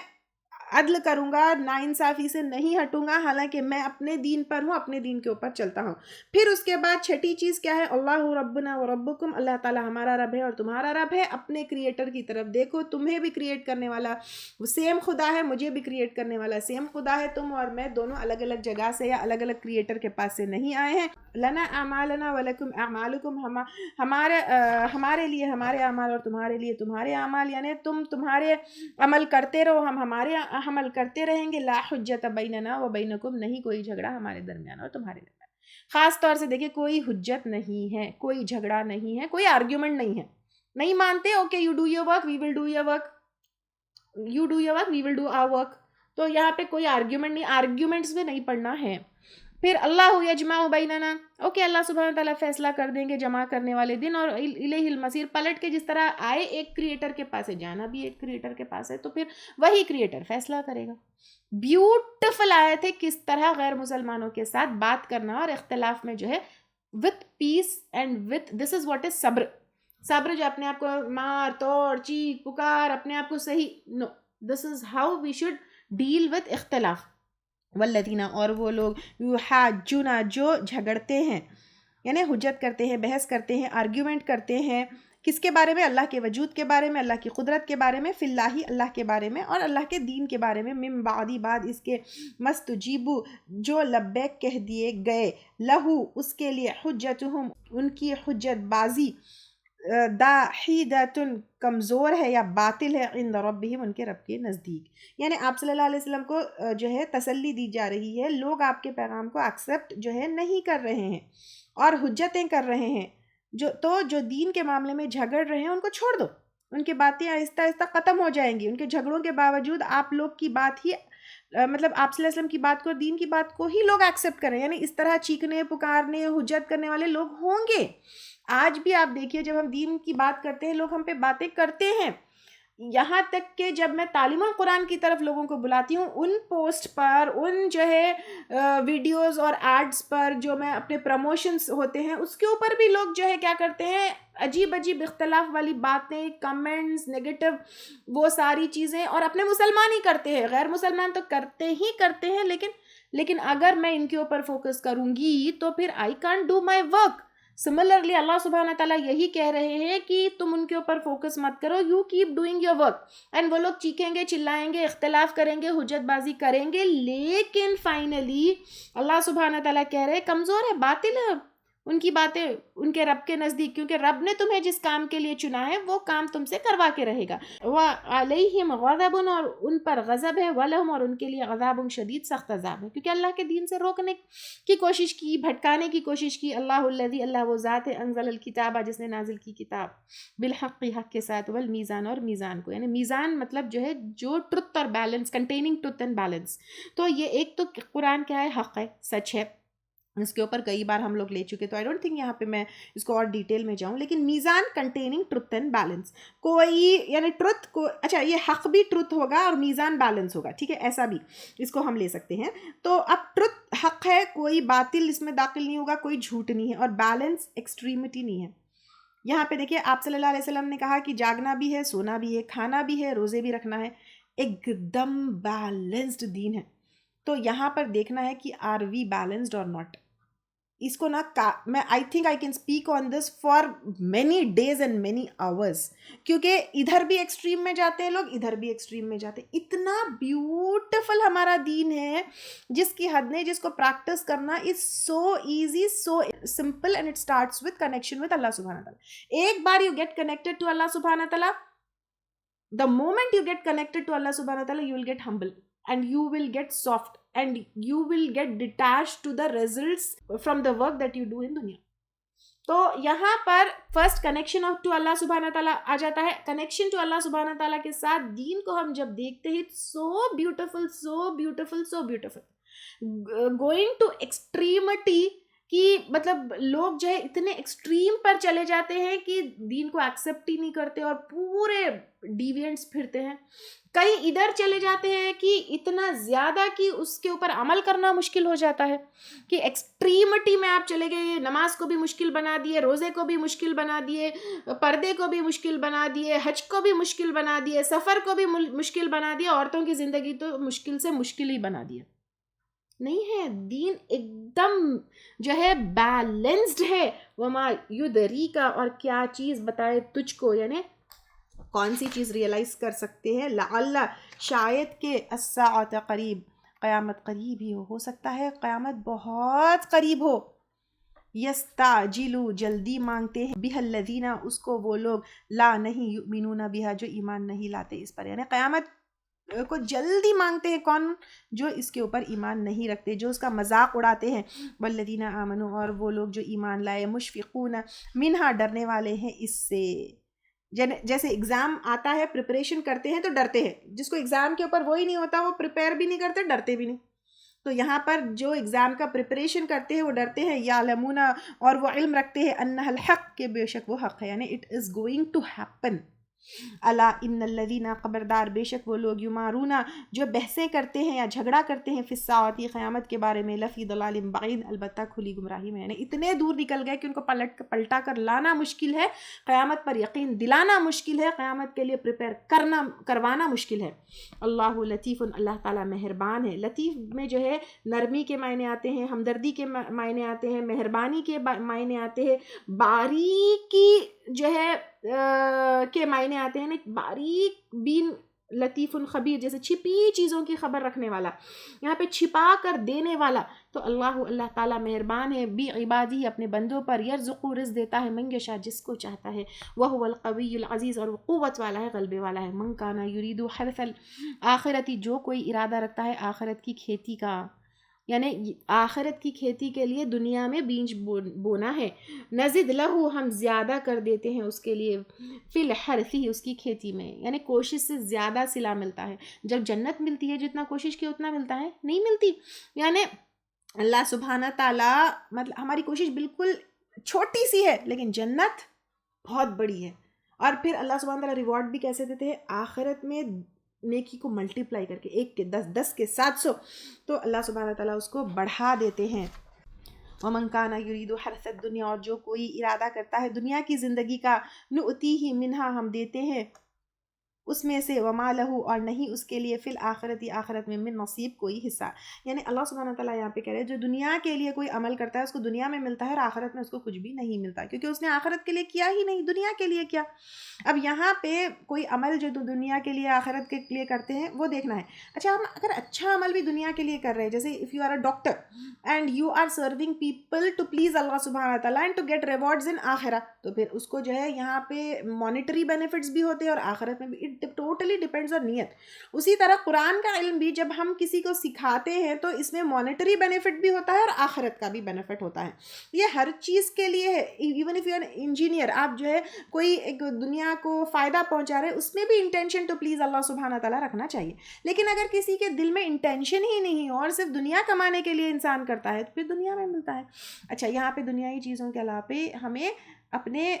Speaker 2: عدل کروں گا، ناانصافی سے نہیں ہٹوں گا، حالانکہ میں اپنے دین پر ہوں، اپنے دین کے اوپر چلتا ہوں. پھر اس کے بعد چھٹی چیز کیا ہے؟ اللہ ربنا و ربکم، اللہ تعالیٰ ہمارا رب ہے اور تمہارا رب ہے. اپنے کریٹر کی طرف دیکھو، تمہیں بھی کریٹ کرنے والا سیم خدا ہے، مجھے بھی کریٹ کرنے والا سیم خدا ہے. تم اور میں دونوں الگ الگ جگہ سے یا الگ الگ کریٹر کے پاس سے نہیں آئے ہیں. لنا اعمالنا ولکم اعمالکم، ہمارے لیے ہمارے اعمال اور تمہارے لیے تمہارے اعمال. یعنی تم تمہارے عمل کرتے رہو، ہم ہمارے عمل کرتے رہیں گے. لا حجت بیننا و بینکم، نہیں کوئی جھگڑا ہمارے درمیان اور تمہارے درمیان. خاص طور سے دیکھیں، کوئی حجت نہیں ہے، کوئی جھگڑا نہیں ہے، کوئی آرگیومنٹ نہیں ہے. نہیں مانتے، okay you do your work, we will do your work, you do your work, we will do our work. تو یہاں پہ کوئی آرگیومنٹ نہیں، آرگیومنٹس میں نہیں پڑھنا ہے. پھر اللہ یجمع بیننا، اوکے اللہ سبحانہ تعالیٰ فیصلہ کر دیں گے جمع کرنے والے دن. اور الیہ المصیر، پلٹ کے جس طرح آئے ایک کریٹر کے پاس ہے، جانا بھی ایک کریٹر کے پاس ہے، تو پھر وہی کریٹر فیصلہ کرے گا. بیوٹیفل آیت ہے کس طرح غیر مسلمانوں کے ساتھ بات کرنا اور اختلاف میں جو ہے with peace and with, this is what is صبر. صبر جو اپنے آپ کو مار توڑ چیخ پکار اپنے آپ کو صحیح، no, this is how we should deal with اختلاف. والذین، اور وہ لوگ، یحاجون، جو جھگڑتے ہیں، یعنی حجت کرتے ہیں، بحث کرتے ہیں، آرگیومنٹ کرتے ہیں. کس کے بارے میں؟ اللہ کے وجود کے بارے میں، اللہ کی قدرت کے بارے میں، فی اللہ، اللہ کے بارے میں، اور اللہ کے دین کے بارے میں. من بعد، بعد اس کے، مستجیبو، جو لبیک کہہ دیے گئے، لہو، اس کے لیے، حجتہم، ان کی حجت بازی، داحیدۃ، کمزور ہے یا باطل ہے، عند ربہم، ان کے رب کے نزدیک. یعنی آپ صلی اللہ علیہ وسلم کو جو ہے تسلی دی جا رہی ہے، لوگ آپ کے پیغام کو ایکسیپٹ جو ہے نہیں کر رہے ہیں اور حجتیں کر رہے ہیں. جو دین کے معاملے میں جھگڑ رہے ہیں ان کو چھوڑ دو، ان کی باتیں آہستہ آہستہ ختم ہو جائیں گی. ان کے جھگڑوں کے باوجود آپ لوگ کی بات ہی مطلب آپ صلی اللہ علیہ وسلم کی بات کو اور دین کی بات کو ہی لوگ ایکسیپٹ کریں. یعنی اس طرح چیخنے پکارنے حجت کرنے والے لوگ ہوں گے. آج بھی آپ دیکھیے جب ہم دین کی بات کرتے ہیں لوگ ہم پہ باتیں کرتے ہیں. یہاں تک کہ جب میں تعلیم القرآن کی طرف لوگوں کو بلاتی ہوں ان پوسٹ پر ان جو ہے ویڈیوز اور ایڈز پر جو میں اپنے پروموشنز ہوتے ہیں اس کے اوپر بھی لوگ جو ہے کیا کرتے ہیں عجیب عجیب اختلاف والی باتیں کمنٹس نیگیٹو وہ ساری چیزیں اور اپنے مسلمان ہی کرتے ہیں. غیر مسلمان تو کرتے ہی کرتے ہیں لیکن اگر میں ان کے اوپر فوکس کروں گی تو پھر I can't do my work. Similarly Allah سبحانہ تعالیٰ یہی کہہ رہے ہیں کہ تم ان کے اوپر فوکس مت کرو, you keep doing your work. And وہ لوگ چیخیں گے چلائیں گے اختلاف کریں گے حجت بازی کریں گے لیکن فائنلی اللہ سبحانہ تعالیٰ کہہ رہے کمزور ہے باطل ہے ان کی باتیں ان کے رب کے نزدیک, کیونکہ رب نے تمہیں جس کام کے لیے چنا ہے وہ کام تم سے کروا کے رہے گا. وَعَلَيْهِمْ غَضَبٌ اور ان پر غضب ہے, وَلَهُمْ اور ان کے لیے عذاب شدید سخت عذاب ہے, کیونکہ اللہ کے دین سے روکنے کی کوشش کی بھٹکانے کی کوشش کی. اللہ الذی اللہ وہ ذات ہے انزل الکتاب جس نے نازل کی کتاب بالحق حق کے ساتھ والمیزان اور میزان کو, یعنی میزان مطلب جو ہے جو ٹروتھ اور balance containing truth and balance. تو یہ ایک تو قرآن کیا ہے حق ہے سچ ہے, اس کے اوپر کئی بار ہم لوگ لے چکے تو آئی ڈونٹ تھنک یہاں پہ میں اس کو اور ڈیٹیل میں جاؤں. لیکن میزان کنٹیننگ ٹروتھ اینڈ بیلنس کوئی یعنی ٹروتھ کو اچھا یہ حق بھی ٹروتھ ہوگا اور میزان بیلنس ہوگا, ٹھیک ہے ایسا بھی اس کو ہم لے سکتے ہیں. تو اب ٹروتھ حق ہے کوئی باطل اس میں داخل نہیں ہوگا کوئی جھوٹ نہیں ہے اور بیلنس ایکسٹریمٹی نہیں ہے. یہاں پہ دیکھیے آپ صلی اللہ علیہ وسلم نے کہا کہ جاگنا بھی ہے سونا بھی ہے کھانا بھی ہے روزے بھی رکھنا ہے, ایک دم بیلنسڈ دین ہے. تو یہاں پر دیکھنا ہے کہ are we balanced or not. اس کو نا میں I think I can speak on this for many days and many hours, کیونکہ ادھر بھی ایکسٹریم میں جاتے ہیں لوگ ادھر بھی ایکسٹریم میں جاتے ہیں. اتنا بیوٹیفل ہمارا دین ہے جس کی حد نہیں, جس کو پریکٹس کرنا is so easy so simple and it starts with connection with Allah سبحانہ تعالیٰ. ایک بار you get connected to Allah سبحانہ تعالیٰ, the moment you get connected to Allah subhanahu wa ta'ala you will get humble and you will get soft and you will get detached to the results from the work that you do in dunya. تو یہاں پر first connection of two Allah سبحانہ تعالیٰ آ جاتا ہے. Connection to Allah سبحانہ تعالیٰ کے ساتھ دین کو ہم جب دیکھتے ہیں so beautiful so beautiful so beautiful going to extremity کہ مطلب لوگ جو ہے اتنے ایکسٹریم پر چلے جاتے ہیں کہ دین کو ایکسیپٹ ہی نہیں کرتے اور پورے ڈیوینٹس پھرتے ہیں. کئی ادھر چلے جاتے ہیں کہ اتنا زیادہ کہ اس کے اوپر عمل کرنا مشکل ہو جاتا ہے کہ ایکسٹریمٹی میں آپ چلے گئے, نماز کو بھی مشکل بنا دیے, روزے کو بھی مشکل بنا دیے, پردے کو بھی مشکل بنا دیے, حج کو بھی مشکل بنا دیے, سفر کو بھی مشکل بنا دیا, عورتوں کی زندگی تو مشکل سے مشکل ہی بنا دیا. نہیں ہے دین ایک دم جو ہے بیلنسڈ ہے. وما یدریکا اور کیا چیز بتائے تجھ کو, یعنی کون سی چیز ریئلائز کر سکتے ہیں لعل شاید کہ الساعۃ قریب قیامت قریب ہی ہو سکتا ہے قیامت بہت قریب ہو. یستعجلوا جلدی مانگتے ہیں بها الذین اس کو وہ لوگ لا نہیں یؤمنون بها جو ایمان نہیں لاتے اس پر, یعنی قیامت کو جلدی مانگتے ہیں کون جو اس کے اوپر ایمان نہیں رکھتے جو اس کا مذاق اڑاتے ہیں. والذین آمنوا اور وہ لوگ جو ایمان لائے مشفقون منہا ڈرنے والے ہیں اس سے. جیسے ایگزام آتا ہے پریپریشن کرتے ہیں تو ڈرتے ہیں, جس کو ایگزام کے اوپر وہی نہیں ہوتا وہ پریپیئر بھی نہیں کرتے ڈرتے بھی نہیں. تو یہاں پر جو ایگزام کا پریپریشن کرتے ہیں وہ ڈرتے ہیں. یعلمون اور وہ علم رکھتے ہیں انہ الحق کہ بے شک وہ حق ہے, یعنی it is going to happen. الا ان الذین خبردار بے شک وہ لوگ یمارون جو بحثیں کرتے ہیں یا جھگڑا کرتے ہیں فی الساعۃ قیامت کے بارے میں لفی ضلال بعید البتہ کھلی گمراہی میں, یعنی اتنے دور نکل گئے کہ ان کو پلٹا کر لانا مشکل ہے, قیامت پر یقین دلانا مشکل ہے, قیامت کے لیے پریپیئر کروانا مشکل ہے. اللہ لطیف اللہ تعالیٰ مہربان ہے. لطیف میں جو ہے نرمی کے معنی آتے ہیں, ہمدردی کے معنی آتے ہیں, مہربانی کے معنی آتے ہیں, باریکی جو ہے کے معنی آتے ہیں, باریک بین لطیف خبیر جیسے چھپی چیزوں کی خبر رکھنے والا, یہاں پہ چھپا کر دینے والا. تو اللہ تعالیٰ مہربان ہے بی عبادی اپنے بندوں پر, یرزق رزق دیتا ہے من یشاء جس کو چاہتا ہے, وہو القوی العزیز اور وہ قوت والا ہے غلبے والا ہے. من کانا یرید حرث الآخرتی جو کوئی ارادہ رکھتا ہے آخرت کی کھیتی کا, یعنی آخرت کی کھیتی کے لیے دنیا میں بیج بونا ہے. نزد لہو ہم زیادہ کر دیتے ہیں اس کے لیے فی الحرثی اس کی کھیتی میں، یعنی کوشش سے زیادہ صلہ ملتا ہے. جب جنت ملتی ہے جتنا کوشش کی اتنا ملتا ہے نہیں ملتی. یعنی اللہ سبحانہ تعالیٰ مطلب ہماری کوشش بالکل چھوٹی سی ہے لیکن جنت بہت بڑی ہے. اور پھر اللہ سبحانہ تعالیٰ ریوارڈ بھی کیسے دیتے ہیں آخرت میں نیکی کو ملٹیپلائی کر کے 1 کے 10 10 کے 700 تو اللہ سبحانہ تعالیٰ اس کو بڑھا دیتے ہیں. وَمَنْ كَانَ يُرِيدُ حَرْثَ الدُّنْيَا اور جو کوئی ارادہ کرتا ہے دنیا کی زندگی کا نُؤْتِيهِ مِنْهَا ہم دیتے ہیں اس میں سے وما لہو اور نہیں اس کے لیے فی الآخرتی آخرت میں من نصیب کوئی حصہ. یعنی اللہ سبحانہ تعالیٰ یہاں پہ کہہ رہے ہیں جو دنیا کے لیے کوئی عمل کرتا ہے اس کو دنیا میں ملتا ہے اور آخرت میں اس کو کچھ بھی نہیں ملتا کیونکہ اس نے آخرت کے لیے کیا ہی نہیں، دنیا کے لیے کیا. اب یہاں پہ کوئی عمل جو دنیا کے لیے آخرت کے لیے کرتے ہیں وہ دیکھنا ہے. اچھا ہم اگر اچھا عمل بھی دنیا کے لیے کر رہے ہیں جیسے if you are a doctor and you are serving people to please Allah سبحانہ تعالیٰ and to get rewards in آخرہ تو پھر اس کو جو ہے یہاں پہ مانیٹری بینیفٹس بھی ہوتے ہیں اور آخرت میں بھی ٹوٹلی ڈپینڈز اور نیت. اسی طرح قرآن کا علم بھی جب ہم کسی کو سکھاتے ہیں تو اس میں مانیٹری بینیفٹ بھی ہوتا ہے اور آخرت کا بھی بینیفٹ ہوتا ہے. یہ ہر چیز کے لیے ہے. Even if you are engineer آپ جو ہے کوئی ایک دنیا کو فائدہ پہنچا رہے اس میں بھی انٹینشن تو پلیز اللہ سبحانہ تعالیٰ رکھنا چاہیے. لیکن اگر کسی کے دل میں انٹینشن ہی نہیں اور صرف دنیا کمانے کے لیے انسان کرتا ہے تو پھر دنیا میں ملتا ہے. اچھا یہاں پہ دنیائی چیزوں کے علاوہ ہمیں اپنے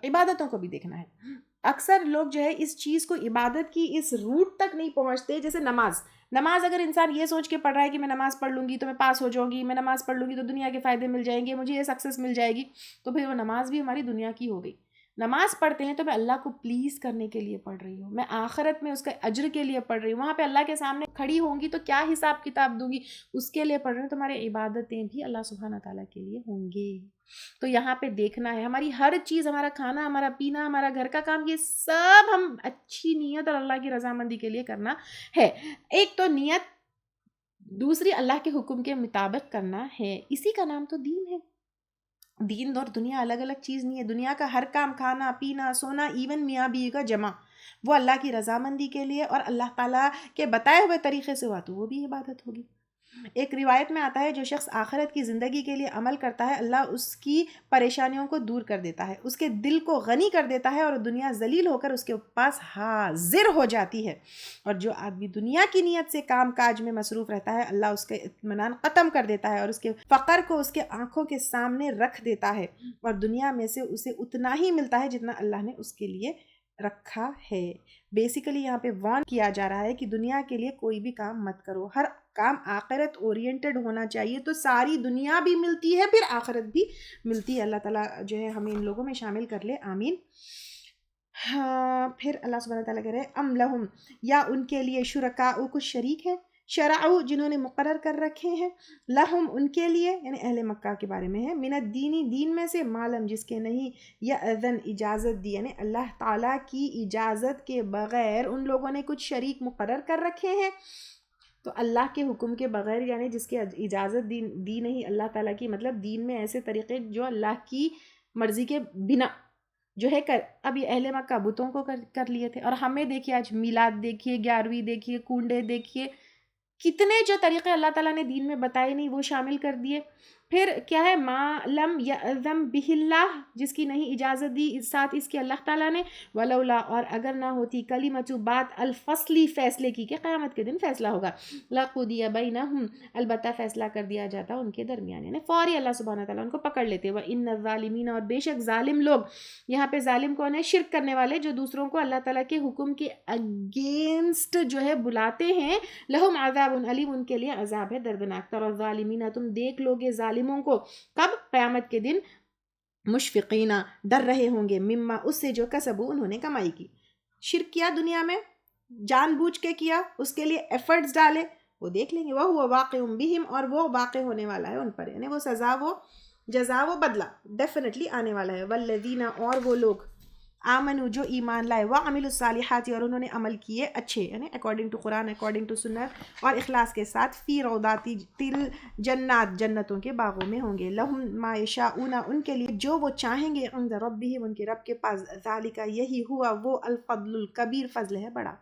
Speaker 2: عبادتوں کو بھی دیکھنا ہے. اکثر لوگ جو ہے اس چیز کو عبادت کی اس روٹ تک نہیں پہنچتے. جیسے نماز اگر انسان یہ سوچ کے پڑھ رہا ہے کہ میں نماز پڑھ لوں گی تو میں پاس ہو جاؤں گی، میں نماز پڑھ لوں گی تو دنیا کے فائدے مل جائیں گے، مجھے یہ سکسیس مل جائے گی، تو پھر وہ نماز بھی ہماری دنیا کی ہو گئی. نماز پڑھتے ہیں تو میں اللہ کو پلیز کرنے کے لیے پڑھ رہی ہوں، میں آخرت میں اس کا اجر کے لیے پڑھ رہی ہوں، وہاں پہ اللہ کے سامنے کھڑی ہوں گی تو کیا حساب کتاب دوں گی اس کے لیے پڑھ رہی ہوں. تو ہماری عبادتیں بھی اللہ سبحانہ تعالیٰ کے لیے ہوں گے. تو یہاں پہ دیکھنا ہے ہماری ہر چیز، ہمارا کھانا، ہمارا پینا، ہمارا گھر کا کام، یہ سب ہم اچھی نیت اور اللہ کی رضامندی کے لیے کرنا ہے. ایک تو نیت، دوسری اللہ کے حکم کے مطابق کرنا ہے. اسی کا نام تو دین ہے. دین اور دنیا الگ الگ چیز نہیں ہے. دنیا کا ہر کام، کھانا پینا سونا، ایون میاں بیوی کا جمع، وہ اللہ کی رضامندی کے لیے اور اللہ تعالیٰ کے بتائے ہوئے طریقے سے ہوا تو وہ بھی عبادت ہوگی. ایک روایت میں آتا ہے جو شخص آخرت کی زندگی کے لیے عمل کرتا ہے اللہ اس کی پریشانیوں کو دور کر دیتا ہے، اس کے دل کو غنی کر دیتا ہے اور دنیا ذلیل ہو کر اس کے پاس حاضر ہو جاتی ہے. اور جو آدمی دنیا کی نیت سے کام کاج میں مصروف رہتا ہے اللہ اس کے اطمینان ختم کر دیتا ہے اور اس کے فقر کو اس کے آنکھوں کے سامنے رکھ دیتا ہے اور دنیا میں سے اسے اتنا ہی ملتا ہے جتنا اللہ نے اس کے لیے رکھا ہے. بیسیکلی یہاں پہ وارن کیا جا رہا ہے کہ دنیا کے لیے کوئی بھی کام مت کرو، ہر کام آخرت اورینٹڈ ہونا چاہیے تو ساری دنیا بھی ملتی ہے پھر آخرت بھی ملتی ہے. اللہ تعالیٰ جو ہے ہمیں ان لوگوں میں شامل کر لے، آمین. ہاں پھر اللہ سبحانہ تعالیٰ کہہ رہے ام لہم یا ان کے لیے شرکاء کچھ شریک ہیں، شرعوا جنہوں نے مقرر کر رکھے ہیں، لہم ان کے لیے یعنی اہل مکہ کے بارے میں ہے، من الدینی دین میں سے، معلوم جس کے نہیں یا اذن اجازت دی یعنی اللہ تعالیٰ کی اجازت کے بغیر ان لوگوں نے کچھ شریک مقرر کر رکھے ہیں. تو اللہ کے حکم کے بغیر یعنی جس کی اجازت دی نہیں اللہ تعالیٰ کی، مطلب دین میں ایسے طریقے جو اللہ کی مرضی کے بنا جو ہے اب یہ اہل مکہ بتوں کو کر لیے تھے. اور ہمیں دیکھیے آج میلاد دیکھیے، 11ویں دیکھیے، کنڈے دیکھیے، کتنے جو طریقے اللہ تعالیٰ نے دین میں بتائے نہیں وہ شامل کر دیے. پھر کیا ہے ما لم یأذن بہ اللہ جس کی نہیں اجازت دی ساتھ اس کے اللہ تعالیٰ نے، ولولا اور اگر نہ ہوتی کلمۃ بات الفصلی فیصلے کی کہ قیامت کے دن فیصلہ ہوگا، لقضی بینہم البتہ فیصلہ کر دیا جاتا ان کے درمیان، یعنی فوری اللہ سبحانہ تعالیٰ ان کو پکڑ لیتے. وان الظالمین اور بے شک ظالم لوگ، یہاں پہ ظالم کون ہے؟ شرک کرنے والے جو دوسروں کو اللہ تعالیٰ کے حکم کے اگینسٹ جو ہے بلاتے ہیں، لہم عذاب علیم ان کے لیے عذاب ہے دردناک. اور ظالمین تم دیکھ لوگے ظالموں کو کب؟ قیامت کے دن، مشفقینہ ڈر رہے ہوں گے، مما اس سے جو کسبو انہوں نے کمائی کی. شرک کیا دنیا میں، جان بوجھ کے کیا، اس کے لیے ایفرٹس ڈالے، وہ دیکھ لیں گے. وہ واقع بہم اور وہ واقع ہونے والا ہے ان پر، یعنی وہ سزا، وہ جزا، وہ بدلہ ڈیفینیٹلی آنے والا ہے. والذین اور وہ لوگ آمنوا جو ایمان لائے، وعملوا الصالحات اور انہوں نے عمل کیے اچھے یعنی according to Quran, according to سنت اور اخلاص کے ساتھ، فی روضات الجنات جنتوں کے باغوں میں ہوں گے. لہم ما یشاؤون ان کے لیے جو وہ چاہیں گے، عند ربہم ان کے رب کے پاس، ذالک یہی ہوا وہ الفضل الکبیر فضل ہے بڑا.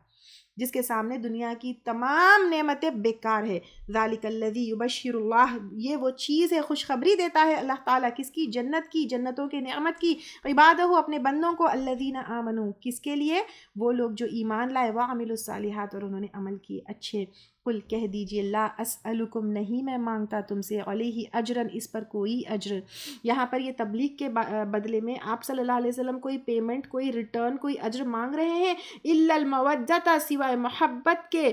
Speaker 2: جس کے سامنے دنیا کی تمام نعمتیں بیکار ہے. ذالک الذی یبشر اللہ، یہ وہ چیز ہے، خوشخبری دیتا ہے اللہ تعالیٰ، کس کی؟ جنت کی، جنتوں کے نعمت کی. عبادہ، اپنے بندوں کو، الذین آمنوا، کس کے لیے؟ وہ لوگ جو ایمان لائے، وعملوا الصالحات، اور انہوں نے عمل کیے اچھے. قل کہہ دیجئے، لا اسألکم، نہیں میں مانگتا تم سے، علیہ اجرا، اس پر کوئی اجر. یہاں پر یہ تبلیغ کے بدلے میں آپ صلی اللہ علیہ وسلم کوئی پیمنٹ، کوئی ریٹرن، کوئی اجر مانگ رہے ہیں. الا المودۃ، سوائے محبت کے،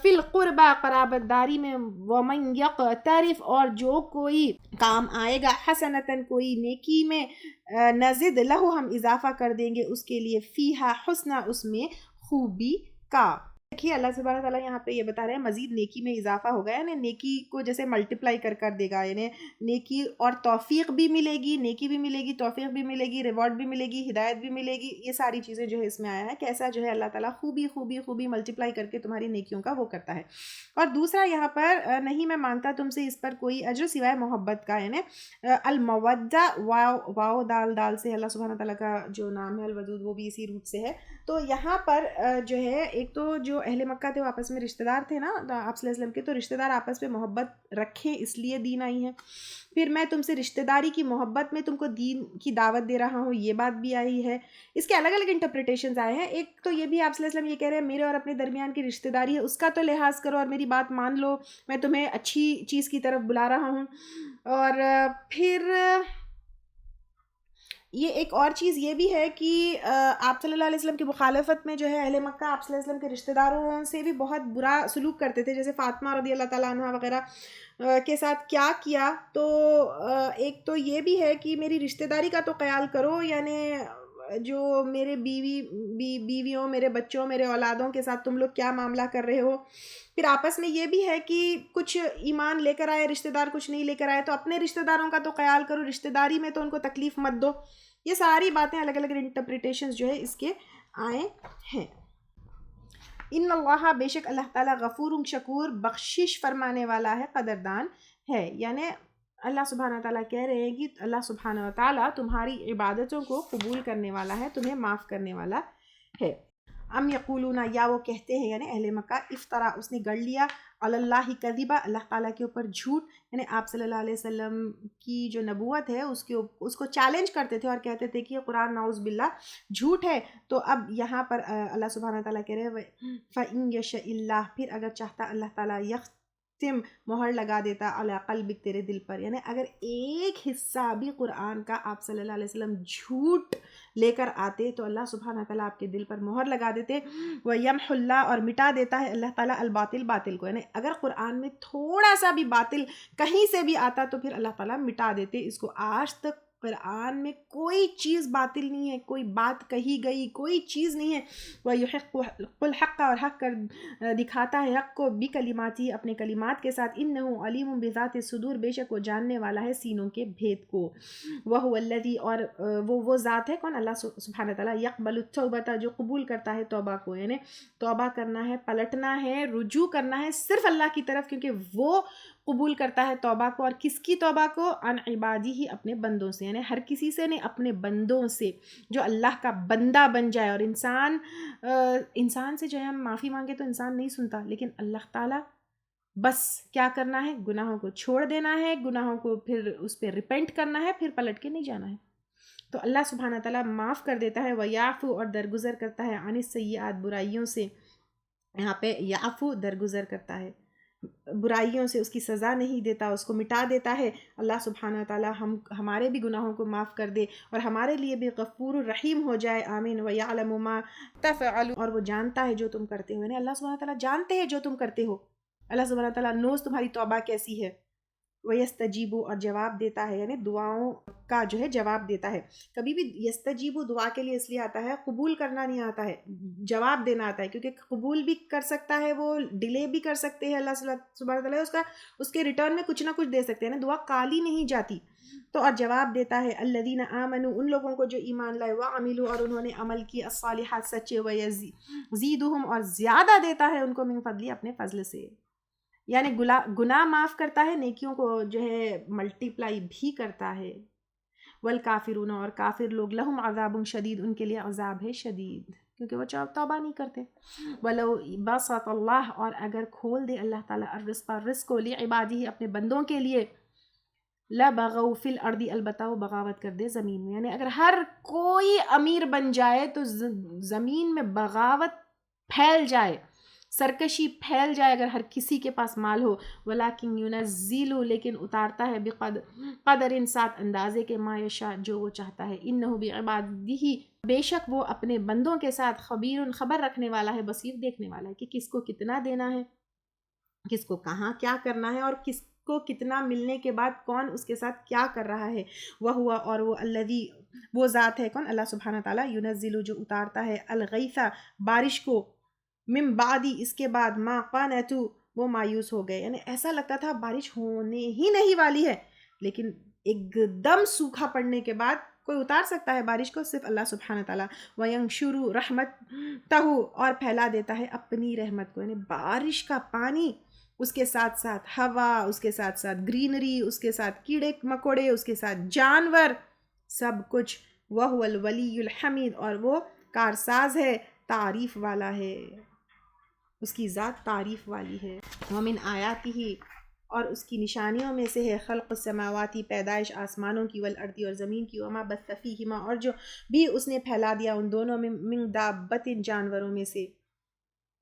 Speaker 2: فی القربہ، قرابت داری میں، ومن یقترف، اور جو کوئی کام آئے گا، حسنتاً، کوئی نیکی میں، نزد لہ، ہم اضافہ کر دیں گے اس کے لیے، فیہا حسنہ، اس میں خوبی کا. دیکھیے اللہ سبحانہ تعالیٰ یہاں پہ یہ بتا رہے ہیں مزید نیکی میں اضافہ ہوگا، یعنی نیکی کو جیسے ملٹیپلائی کر دے گا، یعنی نیکی اور توفیق بھی ملے گی، نیکی بھی ملے گی، توفیق بھی ملے گی، ریوارڈ بھی ملے گی، ہدایت بھی ملے گی. یہ ساری چیزیں جو ہے اس میں آیا ہے، کیسا جو ہے اللہ تعالیٰ خوبی ملٹیپلائی کر کے تمہاری نیکیوں کا وہ کرتا ہے. اور دوسرا یہاں پر نہیں میں مانگتا تم سے اس پر کوئی اجر سوائے محبت کا، یعنی المودہ، واو دال سے اللہ سبحانہ تعالیٰ کا جو نام ہے الودود، وہ بھی اسی روٹ سے ہے. تو یہاں پر جو ہے ایک تو جو اہل مکہ تھے وہ آپس میں رشتہ دار تھے نا آپ صلی اللہ علیہ وسلم کے، تو رشتہ دار آپس میں محبت رکھیں، اس لیے دین آئی ہے. پھر میں تم سے رشتہ داری کی محبت میں تم کو دین کی دعوت دے رہا ہوں، یہ بات بھی آئی ہے. اس کے الگ الگ انٹرپریٹیشنز آئے ہیں. ایک تو یہ بھی آپ صلی اللہ علیہ وسلم یہ کہہ رہے ہیں میرے اور اپنے درمیان کی رشتہ داری ہے، اس کا تو لحاظ کرو اور میری بات مان لو، میں تمہیں اچھی چیز کی طرف بلا رہا ہوں. اور پھر یہ ایک اور چیز یہ بھی ہے کہ آپ صلی اللہ علیہ وسلم کی مخالفت میں جو ہے اہل مکہ آپ صلی اللہ علیہ وسلم کے رشتہ داروں سے بھی بہت برا سلوک کرتے تھے، جیسے فاطمہ رضی اللہ تعالیٰ عنہ وغیرہ کے ساتھ کیا کیا. تو ایک تو یہ بھی ہے کہ میری رشتہ داری کا تو خیال کرو، یعنی جو میرے بیویوں، میرے بچوں، میرے اولادوں کے ساتھ تم لوگ کیا معاملہ کر رہے ہو. پھر آپس میں یہ بھی ہے کہ کچھ ایمان لے کر آئے رشتہ دار، کچھ نہیں لے کر آئے، تو اپنے رشتہ داروں کا تو خیال کرو، رشتہ داری میں تو ان کو تکلیف مت دو. یہ ساری باتیں الگ الگ انٹرپریٹیشنز جو ہے اس کے آئے ہیں. ان اللہ، بے شک اللہ تعالیٰ، غفور شکور، بخشش فرمانے والا ہے، قدردان ہے. یعنی اللہ سبحانہ تعالیٰ کہہ رہے ہیں کہ اللہ سبحانہ تعالیٰ تمہاری عبادتوں کو قبول کرنے والا ہے، تمہیں معاف کرنے والا ہے. ام یقولون، یا وہ کہتے ہیں یعنی اہل مکہ، افطرا، اس نے گڑھ لیا، علی اللہ کذبا، اللہ تعالیٰ کے اوپر جھوٹ. یعنی آپ صلی اللہ علیہ وسلم کی جو نبوت ہے اس کو چیلنج کرتے تھے اور کہتے تھے کہ یہ قرآن نعوذ باللہ جھوٹ ہے. تو اب یہاں پر اللہ سبحانہ تعالیٰ کہہ رہے ہیں فَإِن يَشَإِ اللَّهُ، پھر اگر چاہتا اللہ تعالیٰ، مہر لگا دیتا علی قلبک، تیرے دل پر. یعنی اگر ایک حصہ بھی قرآن کا آپ صلی اللہ علیہ وسلم جھوٹ لے کر آتے تو اللہ سبحانہ تعالیٰ آپ کے دل پر مہر لگا دیتے. وَيَمْحُ اللَّهُ، اور مٹا دیتا ہے اللہ تعالیٰ الباطل، باطل کو. یعنی اگر قرآن میں تھوڑا سا بھی باطل کہیں سے بھی آتا تو پھر اللہ تعالیٰ مٹا دیتے اس کو. آج تک قرآن میں کوئی چیز باطل نہیں ہے، کوئی بات کہی گئی کوئی چیز نہیں ہے. وَيُحِقُّ الْحَقَّ، اور حق کر دکھاتا ہے حق کو، بِكَلِمَاتِهِ، اپنے کلمات کے ساتھ. إِنَّهُ عَلِيمٌ بِذَاتِ الصُّدُورِ، بے شک وہ جاننے والا ہے سینوں کے بھید کو. وَهُوَ الَّذِي، اور وہ ذات ہے کون؟ اللہ سبحانہ تعالیٰ. يَقْبَلُ التَّوْبَةَ، جو قبول کرتا ہے توبہ کو. یعنی توبہ کرنا ہے، پلٹنا ہے، رجوع کرنا ہے صرف اللہ کی طرف، کیونکہ وہ قبول کرتا ہے توبہ کو. اور کس کی توبہ کو؟ عن عبادی، ہی اپنے بندوں سے. یعنی ہر کسی سے نہیں، اپنے بندوں سے، جو اللہ کا بندہ بن جائے. اور انسان سے جو ہے ہم معافی مانگے تو انسان نہیں سنتا، لیکن اللہ تعالیٰ بس کیا کرنا ہے؟ گناہوں کو چھوڑ دینا ہے، گناہوں کو پھر اس پہ ریپینٹ کرنا ہے، پھر پلٹ کے نہیں جانا ہے. تو اللہ سبحانہ تعالیٰ معاف کر دیتا ہے. وَيَعْفُو، اور درگزر کرتا ہے، عن السیئات، برائیوں سے. یہاں پہ یعفو، درگزر کرتا ہے برائیوں سے، اس کی سزا نہیں دیتا، اس کو مٹا دیتا ہے. اللہ سبحانہ تعالیٰ ہمارے بھی گناہوں کو معاف کر دے اور ہمارے لیے بھی غفور الرحیم ہو جائے. آمین. وَيَعْلَمُ مَا تَفْعَلُونَ، اور وہ جانتا ہے جو تم کرتے ہو. یعنی اللہ سبحانہ تعالیٰ جانتے ہیں جو تم کرتے ہو. اللہ سبحانہ تعالیٰ نوز تمہاری توبہ کیسی ہے. وَيَسْتَجِيبُ، اور جواب دیتا ہے، یعنی دعاؤں کا جو ہے جواب دیتا ہے. کبھی بھی یستجیبو دعا کے لیے اس لیے آتا ہے، قبول کرنا نہیں آتا ہے، جواب دینا آتا ہے. کیونکہ قبول بھی کر سکتا ہے، وہ ڈیلے بھی کر سکتے ہیں اللہ سبحانہ تعالیٰ، اس کے ریٹرن میں کچھ نہ کچھ دے سکتے ہیں نا. دعا کالی نہیں جاتی. تو اور جواب دیتا ہے الذین آمنوا، ان لوگوں کو جو ایمان لائے، وعملوا، اور انہوں نے عمل کی، الصالحات، سچے، ویزیدہم، اور زیادہ دیتا ہے ان کو، من فضلی، اپنے فضل سے. یعنی گناہ معاف کرتا ہے، نیکیوں کو جو ہے ملٹیپلائی بھی کرتا ہے. والکافرون، اور کافر لوگ، لہم عذاب شدید، ان کے لیے عذاب ہے شدید. کیونکہ وہ توبہ نہیں کرتے. وَلَوْ بَسَطَ اللہ، اور اگر کھول دے اللہ تعالیٰ رزق کو لعبادہ اپنے بندوں کے لیے، لَبَغَوْا فِي الْأَرْضِ، البتہ وہ بغاوت کر دے زمین میں. یعنی اگر ہر کوئی امیر بن جائے تو زمین میں بغاوت پھیل جائے، سرکشی پھیل جائے اگر ہر کسی کے پاس مال ہو. وَلَكِنْ يُنَزِّلُ، لیکن اتارتا ہے بقدر ساتھ اندازے کے، ما یشاء جو وہ چاہتا ہے. اِنَّهُ بِعِبَادِهِ، بے شک وہ اپنے بندوں کے ساتھ خبیر، خبر رکھنے والا ہے، بصیر دیکھنے والا ہے کہ کس کو کتنا دینا ہے، کس کو کہاں کیا کرنا ہے، اور کس کو کتنا ملنے کے بعد کون اس کے ساتھ کیا کر رہا ہے. وَهُوَ، اور وہ الذی، وہ ذات ہے کون؟ اللہ سبحانہ تعالیٰ. يُنَزِّلُ، جو اتارتا ہے، الغیث، بارش کو، من بعدی، اس کے بعد، ما قانتوا، وہ مایوس ہو گئے. یعنی ایسا لگتا تھا بارش ہونے ہی نہیں والی ہے، لیکن ایک دم سوکھا پڑنے کے بعد کوئی اتار سکتا ہے بارش کو؟ صرف اللہ سبحانہ تعالیٰ. وَيَنْشُرُ رَحْمَتَهُ، اور پھیلا دیتا ہے اپنی رحمت کو. یعنی بارش کا پانی، اس کے ساتھ ساتھ ہوا، اس کے ساتھ ساتھ گرینری، اس کے ساتھ کیڑے مکوڑے، اس کے ساتھ جانور، سب کچھ. وَهُوَ الْوَلِيُّ الْحَمِيدُ، اور وہ کارساز ہے، تعریف والا ہے، اس کی ذات تعریف والی ہے. وَمِنْ آیاتِهِ، اور اس کی نشانیوں میں سے ہے، خلق السماواتی، پیدائش آسمانوں کی، والارض، اور زمین کی، وما بث فیہما، اور جو بھی اس نے پھیلا دیا ان دونوں میں، من دابت، جانوروں میں سے.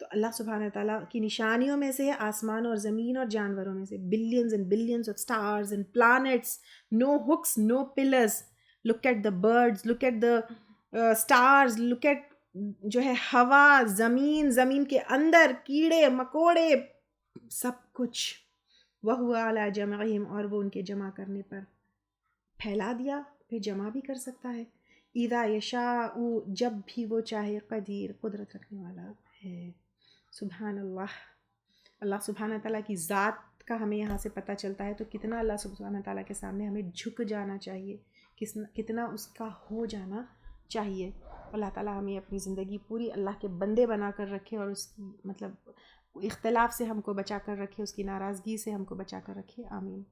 Speaker 2: تو اللہ سبحانہ تعالیٰ کی نشانیوں میں سے ہے آسمان اور زمین اور جانوروں میں سے. Billions and billions of stars and plants, no hooks no pillars. Look at the birds, look at the stars, look at جو ہے ہوا، زمین، زمین کے اندر کیڑے مکوڑے، سب کچھ. وَهُوَ عَلَى جَمْعِهِمْ، اور وہ ان کے جمع کرنے پر، پھیلا دیا پھر جمع بھی کر سکتا ہے. اِذَا يَشَاءُ، جب بھی وہ چاہے، قدیر، قدرت رکھنے والا ہے. سبحان اللہ. اللہ سبحانہ تعالیٰ کی ذات کا ہمیں یہاں سے پتہ چلتا ہے تو کتنا اللہ سبحانہ تعالیٰ کے سامنے ہمیں جھک جانا چاہیے، کتنا اس کا ہو جانا چاہیے. اللہ تعالیٰ ہمیں اپنی زندگی پوری اللہ کے بندے بنا کر رکھے، اور اس کی مطلب اختلاف سے ہم کو بچا کر رکھے، اس کی ناراضگی سے ہم کو بچا کر رکھے. آمین.